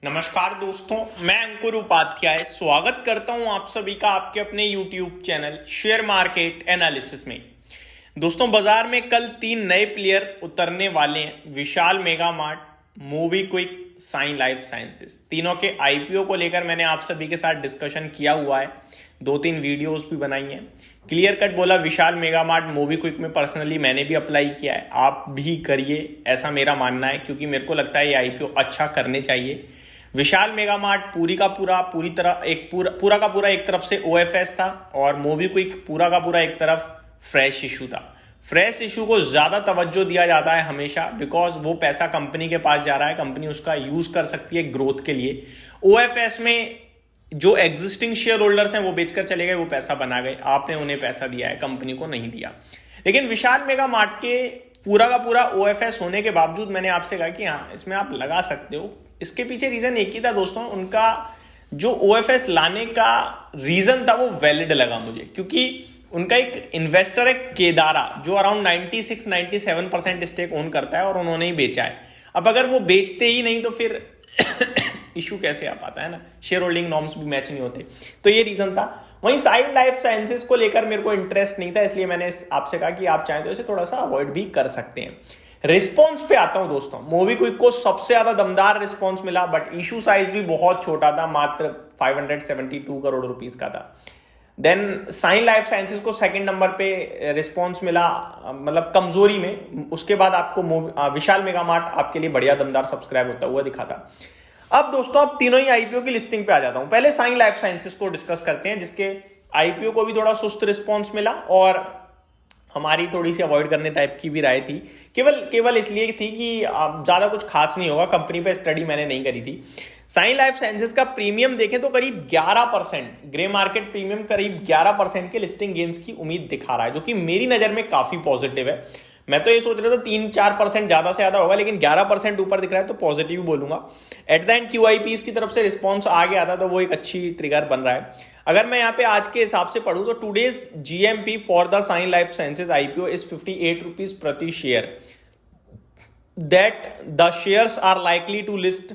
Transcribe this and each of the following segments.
नमस्कार दोस्तों, मैं अंकुर उपाध्याय स्वागत करता हूं आप सभी का आपके अपने YouTube channel share market analysis में। दोस्तों, बाजार में कल 3 नए प्लेयर उतरने वाले हैं। Vishal mega mart, MobiKwik, Sai life sciences. तीनों के आईपीओ को लेकर मैंने आप सभी के साथ डिस्कशन किया हुआ है, 2-3 वीडियोस भी बनाई हैं। क्लियर कट बोला विशाल मेगा मार्ट मोबीक्विक में पर्सनली मैंने भी अप्लाई किया है, आप भी करिए, ऐसा मेरा मानना है, क्योंकि मेरे को लगता है ये आईपीओ अच्छा करने चाहिए। विशाल मेगा मार्ट पूरा का पूरा एक तरफ से ओएफएस था और मोबीक्विक पूरा का पूरा एक तरफ फ्रेश इशू था। फ्रेश इशू को ज्यादा तवज्जो दिया जाता है हमेशा, बिकॉज वो पैसा कंपनी के पास जा रहा है, कंपनी उसका यूज कर सकती है ग्रोथ के लिए। ओएफएस में जो एग्जिस्टिंग शेयर होल्डर्स हैं वो बेचकर चले गए, वो पैसा बना गए, आपने उन्हें पैसा दिया है, कंपनी को नहीं दिया। लेकिन विशाल मेगा मार्ट के पूरा का पूरा ओएफएस होने के बावजूद मैंने आपसे कहा कि हाँ, इसमें आप लगा सकते हो। इसके पीछे रीजन एक ही था दोस्तों, उनका जो ओएफएस लाने का रीजन था वो वैलिड लगा मुझे, क्योंकि उनका एक इन्वेस्टर है केदारा, जो अराउंड 96-97% स्टेक ओन करता है और उन्होंने ही बेचा है। अब अगर वो बेचते ही नहीं तो फिर इशू कैसे आ पाता है ना, शेयर होल्डिंग नॉर्म्स भी मैच नहीं होते। तो ये रीजन था। वहीं साइन लाइफ साइंसेस को लेकर मेरे को इंटरेस्ट नहीं था, इसलिए मैंने आपसे कहा कि आप चाहें तो इसे थोड़ा सा अवॉइड भी कर सकते हैं। रिस्पॉन्स पे आता हूं दोस्तों, मोबीक्विक को सबसे ज्यादा दमदार रिस्पॉन्स मिला, बट इशू साइज भी बहुत छोटा था, मात्र 572 करोड़ रुपीस का था। देन साइन लाइफ साइंसेस को सेकंड नंबर पे रिस्पॉन्स मिला, मतलब कमजोरी में। उसके बाद आपको विशाल मेगा मार्ट आपके लिए बढ़िया दमदार सब्सक्राइब होता हुआ दिखा था। अब दोस्तों, अब तीनों ही आईपीओ की लिस्टिंग पे आ जाता हूं। पहले साइन लाइफ साइंसेस को डिस्कस करते हैं, जिसके आईपीओ को भी थोड़ा सुस्त रिस्पॉन्स मिला और हमारी थोड़ी सी अवॉइड करने टाइप की भी राय थी, केवल इसलिए थी कि ज्यादा कुछ खास नहीं होगा, कंपनी पे स्टडी मैंने नहीं करी थी। साइन लाइफ साइंसेस का प्रीमियम देखें तो करीब 11%, ग्रे मार्केट प्रीमियम करीब 11% के लिस्टिंग गेन्स की उम्मीद दिखा रहा है, जो कि मेरी नजर में काफी पॉजिटिव है। मैं तो ये सोच रहा था 3-4% ज्यादा से ज्यादा होगा, लेकिन 11% ऊपर दिख रहा है तो पॉजिटिव बोलूंगा। एट द एंड क्यूआईपीस की तरफ से रिस्पॉन्स आ गया था, तो वो एक अच्छी ट्रिगर बन रहा है। अगर मैं यहाँ पे आज के हिसाब से पढ़ूं तो today's GMP for the Sai life sciences IPO is 58 rupees प्रति share. That the shares are likely to list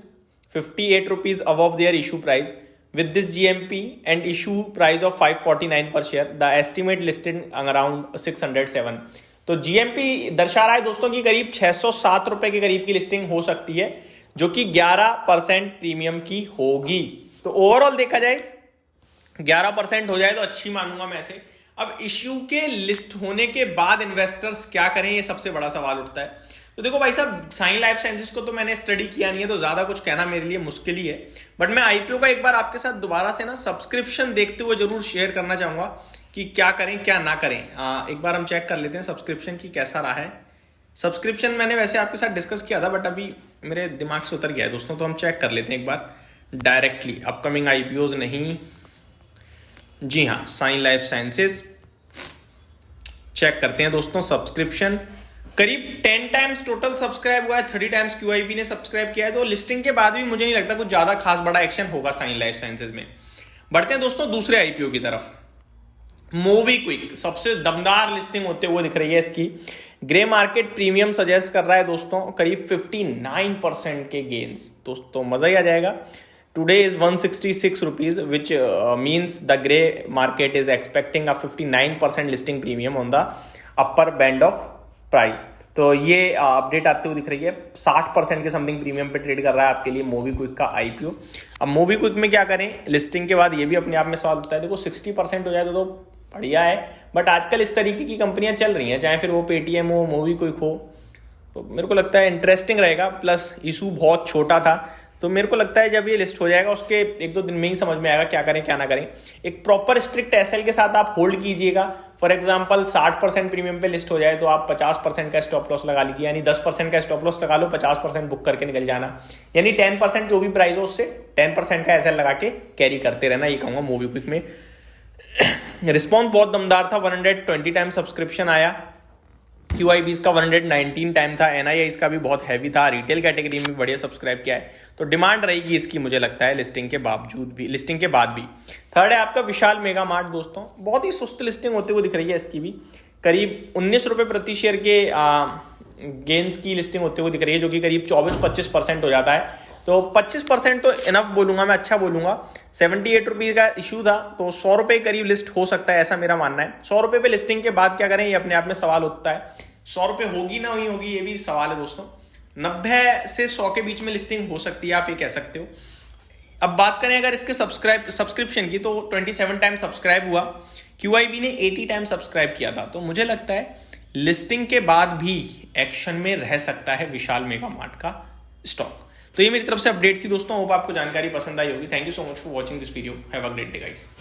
58 rupees above their issue price with this GMP and issue price of 549 per share. The estimate listed around 607. तो GMP दर्शा रहा है दोस्तों की करीब 607 रुपए के करीब की लिस्टिंग हो सकती है, जो कि 11% प्रीमियम की होगी। तो ओवरऑल देखा जाए 11% हो जाए तो अच्छी मानूंगा मैं इसे। अब इश्यू के लिस्ट होने के बाद इन्वेस्टर्स क्या करें, ये सबसे बड़ा सवाल उठता है। तो देखो भाई साहब, साइन लाइफ साइंसेस को तो मैंने स्टडी किया नहीं है, तो ज्यादा कुछ कहना मेरे लिए मुश्किल ही है। बट मैं आईपीओ का एक बार आपके साथ दोबारा से ना सब्सक्रिप्शन देखते हुए जरूर शेयर करना चाहूंगा कि क्या करें क्या ना करें। एक बार हम चेक कर लेते हैं सब्सक्रिप्शन की कैसा रहा है। सब्सक्रिप्शन मैंने वैसे आपके साथ डिस्कस किया था, बट अभी मेरे दिमाग से उतर गया है दोस्तों, तो हम चेक कर लेते हैं एक बार डायरेक्टली। अपकमिंग आईपीओज नहीं, जी हाँ, साइन लाइफ साइंसेस चेक करते हैं दोस्तों। सब्सक्रिप्शन करीब 10 टाइम्स टोटल सब्सक्राइब हुआ है, 30 टाइम्स क्यूआईबी ने सब्सक्राइब किया है। तो लिस्टिंग के बाद भी मुझे नहीं लगता कुछ ज्यादा खास बड़ा एक्शन होगा साइन लाइफ साइंसेज में। बढ़ते हैं दोस्तों दूसरे आईपीओ की तरफ। मोबीक्विक सबसे दमदार लिस्टिंग होते हुए दिख रही है इसकी। ग्रे मार्केट प्रीमियम सजेस्ट कर रहा है दोस्तों करीब 59% के गेन्स। दोस्तों मजा ही आ जाएगा। Today is 166 rupees, which means the grey market is expecting a 59% listing premium on the upper band of price. तो ये अपडेट आते हुए दिख रही है। 60% के समथिंग प्रीमियम पे ट्रेड कर रहा है आपके लिए मोबीक्विक का आईपीओ। अब मोबीक्विक में क्या करें लिस्टिंग के बाद, ये भी अपने आप में सवाल उठता है। देखो 60% हो जाए तो बढ़िया है, बट आजकल इस तरीके की कंपनियां चल रही हैं, चाहे फिर वो पेटीएम हो, मोबीक्विक हो, तो मेरे को लगता है इंटरेस्टिंग रहेगा। प्लस इशू बहुत छोटा था, तो मेरे को लगता है जब ये लिस्ट हो जाएगा उसके 1-2 दिन में ही समझ में आएगा क्या करें क्या ना करें। एक प्रॉपर स्ट्रिक्ट एसएल के साथ आप होल्ड कीजिएगा। फॉर एग्जांपल 60% प्रीमियम पे लिस्ट हो जाए तो आप 50% का स्टॉप लॉस लगा लीजिए, यानी 10% का स्टॉप लॉस लगा लो, 50% बुक करके निकल जाना, यानी 10% जो भी प्राइस हो उससे 10% का एसएल लगा के कैरी करते रहना, ये कहूंगा मोबीक्विक में। रिस्पॉन्स बहुत दमदार था, 120 टाइम सब्सक्रिप्शन आया। क्यूआईबी का 119 टाइम था। एनआईआई इसका भी बहुत हैवी था, रिटेल कैटेगरी में बढ़िया सब्सक्राइब किया है, तो डिमांड रहेगी इसकी मुझे लगता है लिस्टिंग के बाद भी। थर्ड है आपका विशाल मेगा मार्ट। दोस्तों बहुत ही सुस्त लिस्टिंग होते हुए दिख रही है इसकी भी। करीब 19 रुपए प्रति शेयर के गेन्स की लिस्टिंग होते हुए दिख रही है, जो कि करीब 24-25% हो जाता है। तो 25% तो इनफ बोलूंगा मैं, अच्छा बोलूंगा। 78 रुपीज का इशू था, तो 100 रुपए करीब लिस्ट हो सकता है, ऐसा मेरा मानना है। 100 रुपए पे लिस्टिंग के बाद क्या करें, ये अपने आप में सवाल उठता है। 100 रुपए होगी ना हुई होगी, ये भी सवाल है दोस्तों। 90 से 100 के बीच में लिस्टिंग हो सकती है, आप ये कह सकते हो। अब बात करें अगर इसके सब्सक्रिप्शन की, तो 27 टाइम सब्सक्राइब हुआ। QIB ने 80 टाइम सब्सक्राइब किया था, तो मुझे लगता है लिस्टिंग के बाद भी एक्शन में रह सकता है विशाल मेगा मार्ट का स्टॉक। तो ये मेरी तरफ से अपडेट थी दोस्तों, होप आपको जानकारी पसंद आई होगी। Thank you so much for watching this video. Have a great day guys.